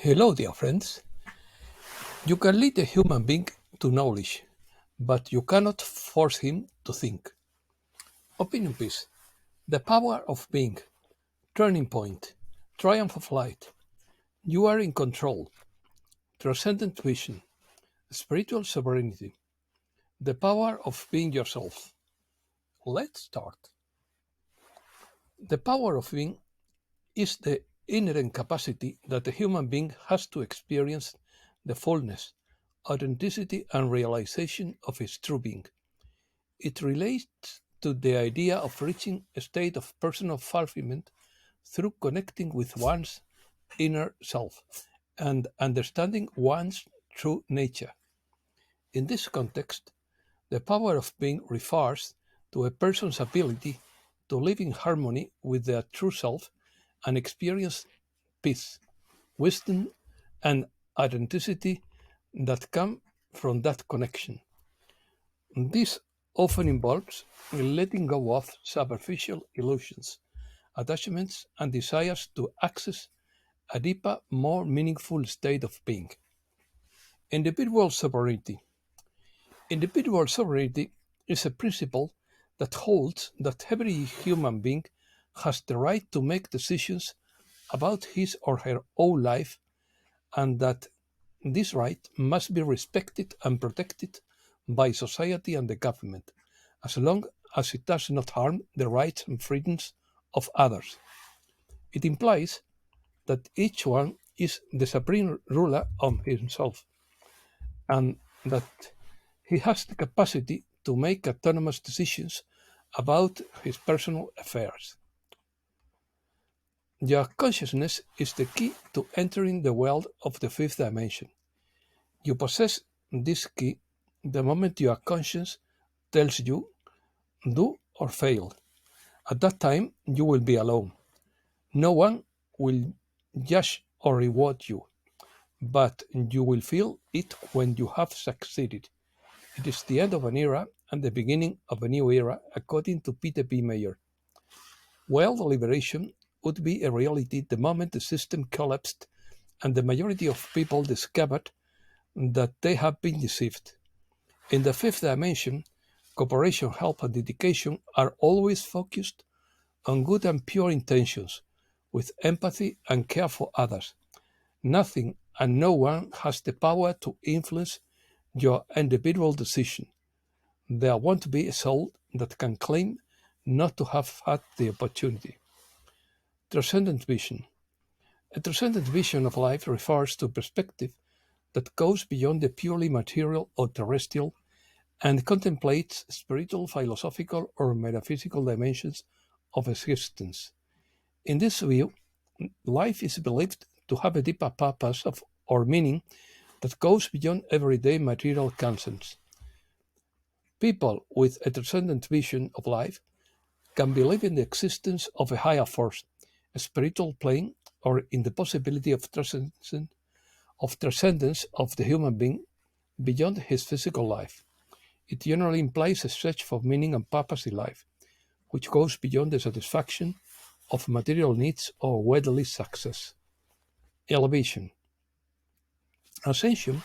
Hello, dear friends. You can lead a human being to knowledge, but you cannot force him to think. Opinion piece. The power of being. Turning point. Triumph of light. You are in control. Transcendent vision. Spiritual sovereignty. The power of being yourself. Let's start. The power of being is the inherent capacity that a human being has to experience the fullness, authenticity, and realization of his true being. It relates to the idea of reaching a state of personal fulfillment through connecting with one's inner self and understanding one's true nature. In this context, the power of being refers to a person's ability to live in harmony with their true self and experience peace, wisdom, and authenticity that come from that connection. This often involves letting go of superficial illusions, attachments, and desires to access a deeper, more meaningful state of being. Individual sovereignty. Individual sovereignty is a principle that holds that every human being has the right to make decisions about his or her own life, and that this right must be respected and protected by society and the government, as long as it does not harm the rights and freedoms of others. It implies that each one is the supreme ruler of himself, and that he has the capacity to make autonomous decisions about his personal affairs. Your consciousness is the key to entering the world of the fifth dimension. You possess this key the moment your conscience tells you do or fail. At that time, you will be alone. No one will judge or reward you, but you will feel it when you have succeeded. It is the end of an era and the beginning of a new era, according to Peter B. Mayer. World liberation would be a reality the moment the system collapsed and the majority of people discovered that they have been deceived. In the fifth dimension, cooperation, help, and dedication are always focused on good and pure intentions, with empathy and care for others. Nothing and no one has the power to influence your individual decision. There won't be a soul that can claim not to have had the opportunity. Transcendent vision. A transcendent vision of life refers to perspective that goes beyond the purely material or terrestrial and contemplates spiritual, philosophical, or metaphysical dimensions of existence. In this view, life is believed to have a deeper purpose of, or meaning that goes beyond everyday material concerns. People with a transcendent vision of life can believe in the existence of a higher force, a spiritual plane, or in the possibility of transcendence of the human being beyond his physical life. It generally implies a search for meaning and purpose in life, which goes beyond the satisfaction of material needs or worldly success. Elevation. Ascension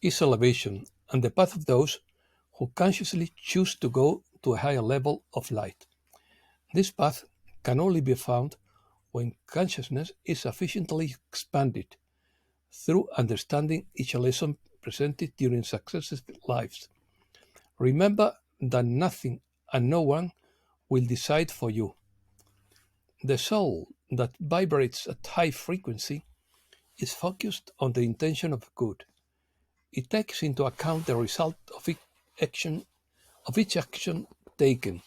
is elevation and the path of those who consciously choose to go to a higher level of light. This path can only be found when consciousness is sufficiently expanded through understanding each lesson presented during successive lives. Remember that nothing and no one will decide for you. The soul that vibrates at high frequency is focused on the intention of good. It takes into account the result of each action taken.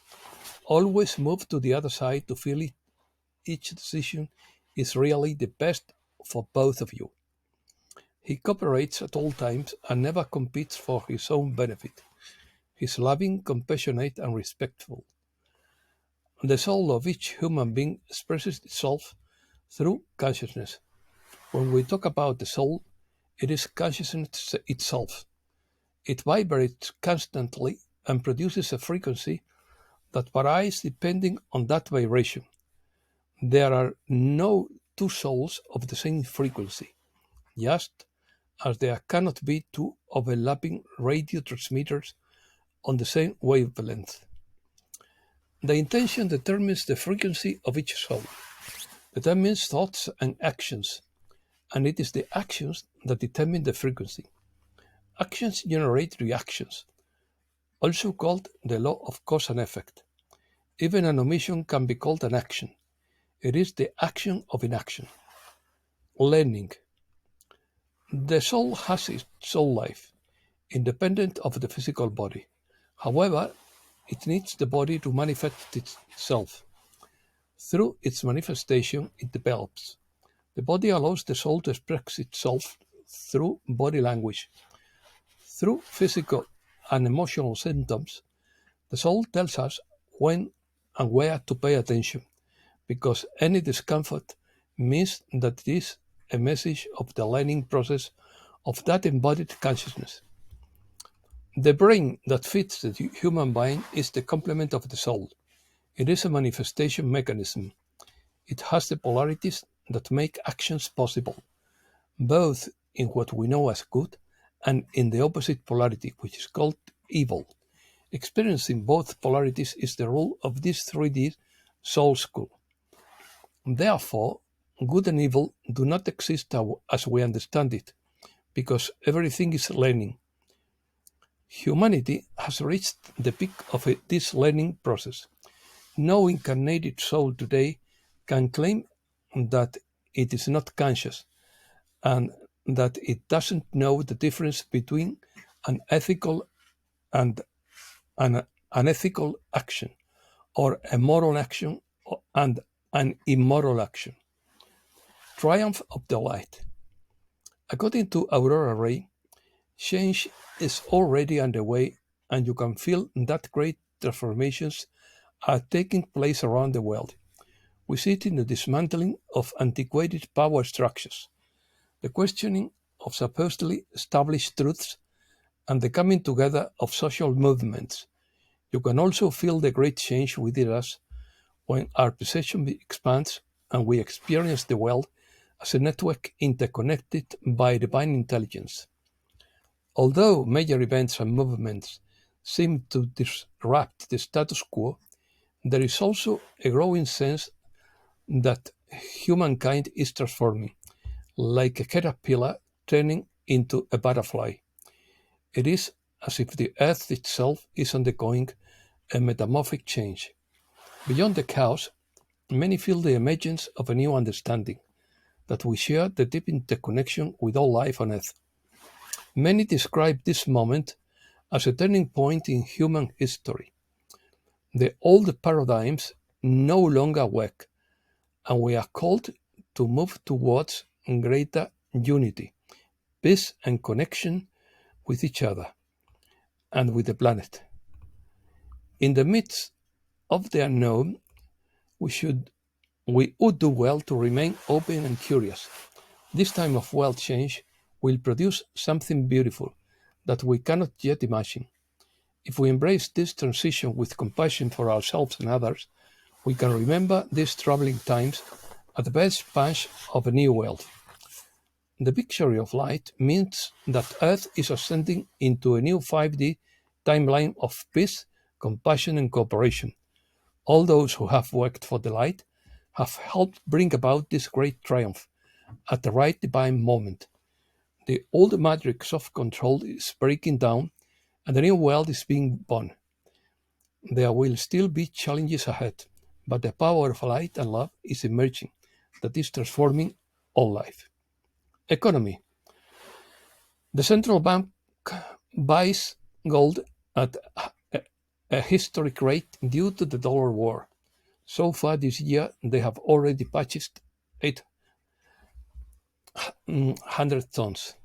Always move to the other side to feel each decision is really the best for both of you. He cooperates at all times and never competes for his own benefit. He is loving, compassionate, and respectful. The soul of each human being expresses itself through consciousness. When we talk about the soul, it is consciousness itself. It vibrates constantly and produces a frequency that varies depending on that vibration. There are no two souls of the same frequency. just as there cannot be two overlapping radio transmitters on the same wavelength. The intention determines the frequency of each soul, determines thoughts and actions, and it is the actions that determine the frequency. Actions generate reactions, also called the law of cause and effect. Even an omission can be called an action. It is the action of inaction. Learning. The soul has its soul life, independent of the physical body. However, it needs the body to manifest itself. Through its manifestation, it develops. The body allows the soul to express itself through body language. Through physical and emotional symptoms, the soul tells us when and where to pay attention, because any discomfort means that it is a message of the learning process of that embodied consciousness. The brain that fits the human mind is the complement of the soul. It is a manifestation mechanism. It has the polarities that make actions possible, both in what we know as good and in the opposite polarity, which is called evil. Experiencing both polarities is the rule of this 3D soul school. Therefore, good and evil do not exist as we understand it, because everything is learning. Humanity has reached the peak of this learning process. No incarnated soul today can claim that it is not conscious and that it doesn't know the difference between an ethical and an unethical action, or a moral action and an immoral action. Triumph of the light. According to Aurora Ray, change is already underway, and you can feel that great transformations are taking place around the world. We see it in the dismantling of antiquated power structures, the questioning of supposedly established truths, and the coming together of social movements. You can also feel the great change within us when our perception expands and we experience the world as a network interconnected by divine intelligence. Although major events and movements seem to disrupt the status quo, there is also a growing sense that humankind is transforming, like a caterpillar turning into a butterfly. It is as if the earth itself is undergoing a metamorphic change. Beyond the chaos, many feel the emergence of a new understanding, that we share the deep interconnection with all life on earth. Many describe this moment as a turning point in human history. The old paradigms no longer work, and we are called to move towards greater unity, peace, and connection with each other and with the planet. In the midst of the unknown, we would do well to remain open and curious. This time of world change will produce something beautiful that we cannot yet imagine. If we embrace this transition with compassion for ourselves and others, we can remember these troubling times as the best punch of a new world. The victory of light means that Earth is ascending into a new 5D timeline of peace, compassion, and cooperation. All those who have worked for the light have helped bring about this great triumph at the right divine moment. The old matrix of control is breaking down and the new world is being born. There will still be challenges ahead, but the power of light and love is emerging, that is transforming all life. Economy. The central bank buys gold at a historic rate due to the dollar war. So far this year, they have already purchased 800 tons.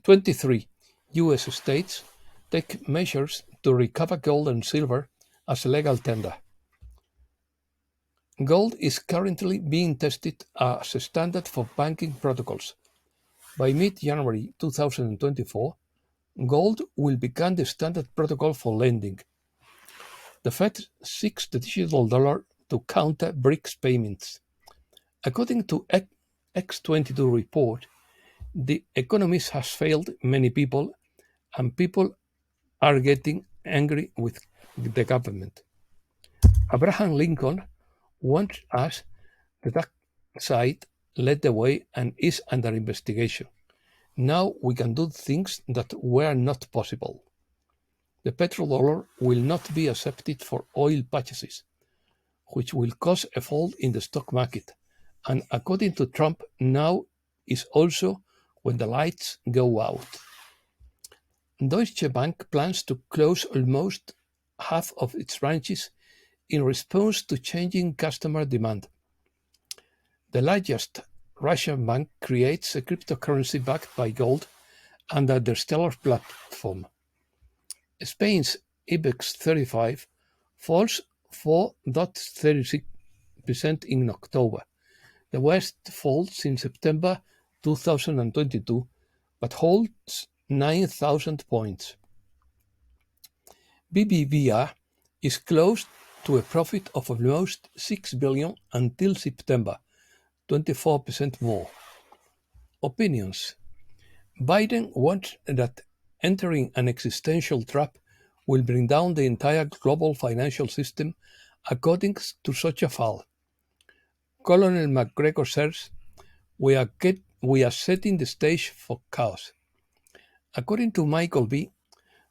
23 US states take measures to recover gold and silver as a legal tender. Gold is currently being tested as a standard for banking protocols. By mid-January 2024, gold will become the standard protocol for lending. The Fed seeks the digital dollar to counter BRICS payments. According to X22 report, the economy has failed many people and people are getting angry with the government. Abraham Lincoln warned us the dark side led the way and is under investigation. Now we can do things that were not possible. The petrodollar will not be accepted for oil purchases, which will cause a fall in the stock market. And according to Trump, now is also when the lights go out. Deutsche Bank plans to close almost half of its branches in response to changing customer demand. The largest Russian bank creates a cryptocurrency backed by gold under their Stellar platform. Spain's IBEX 35 falls 4.36% in October. The West falls in September 2022, but holds 9,000 points. BBVA is close to a profit of almost 6 billion until September, 24% more. Opinions. Biden wants that entering an existential trap will bring down the entire global financial system according to such a fall. Colonel McGregor says, we are setting the stage for chaos. According to Michael B.,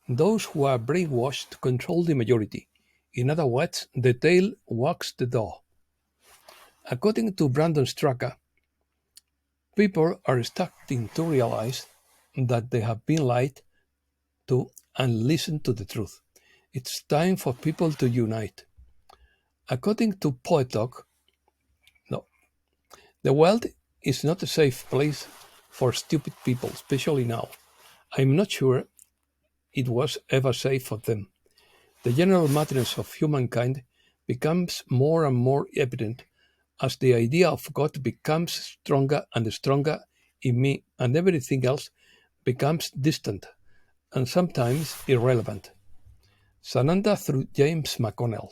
those who are brainwashed control the majority. In other words, the tail walks the door. According to Brandon Straka, people are starting to realize that they have been lied to and listen to the truth. It's time for people to unite. According to Poet Talk, no, the world is not a safe place for stupid people, especially now. I'm not sure it was ever safe for them. The general madness of humankind becomes more and more evident as the idea of God becomes stronger and stronger in me, and everything else becomes distant and sometimes irrelevant. Sananda through James McConnell.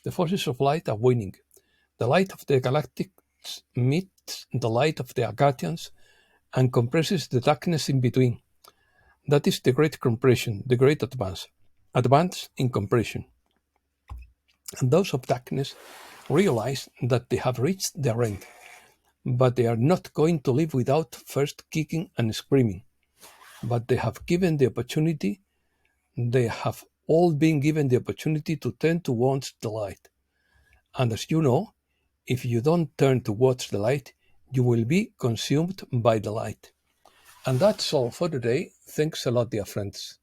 The forces of light are winning. The light of the galactics meets the light of the Agathians and compresses the darkness in between. That is the great compression, the great advance. Advance in compression. And those of darkness realize that they have reached their end, but they are not going to live without first kicking and screaming. But they have given the opportunity, they have all been given the opportunity to turn towards the light. And as you know, if you don't turn towards the light, you will be consumed by the light. And that's all for today. Thanks a lot, dear friends.